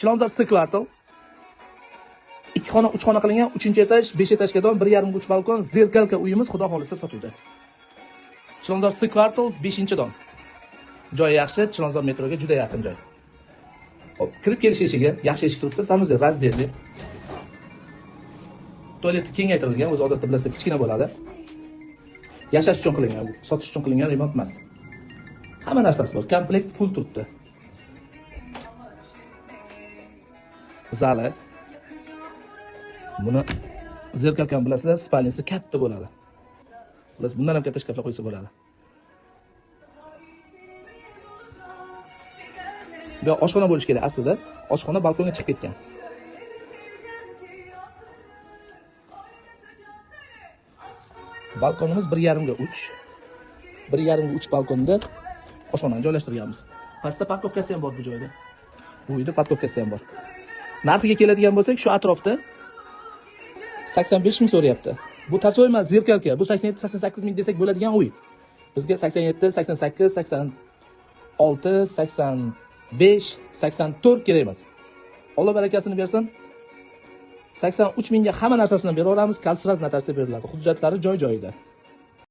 Chilonzor C kvartal. 2 xona, 3 xona qilingan, 3-etaj, 5-etajga don, 1,5 uch balkon, zerkalka uyimiz xudo xolisa sotuvda. Chilonzor C kvartal 5-don. Joyi yaxshi, Chilonzor metroga juda yaqin joy. Hop, kirib kelish eshigi, yaxshi eshik turibdi, sanuzel razdelli. Tualeti kengaytirilgan, o'zi odatda bilasizlar kichkina bo'ladi. Yashash uchun qilingan, sotish uchun qilingan remont emas. Hamma narsasi bor, komplekt full turibdi. Zali. Buni zerkalkam bilasizlar, spalnisi katta bo'ladi. Biz bundan ham katta shkaflar qo'ysa bo'ladi. Bu oshxona bo'lish kerak aslida. Oshxona balkonga chiqib ketgan. Balkonimiz 1,5 ga 3. 1,5 ga 3 balkonda oshxonani joylashtirganmiz. Pastda parkovkasi ham bor bu joyda. Bu uyda parkovkasi ham bor. Narxiga keladigan bo'lsak, shu atrofda 85 ming so'rayapti. Bu tarsoy emas, zerkalka. Bu 87-88 ming desak bo'ladigan uy. Bizga 87, 88, 86, 85, 84 kerak emas. Alloh barakasini bersin. 83 mingga hamma narsasini beraveramiz, kalsraz notatsiya beriladi. Hujjatlari joy-joyida.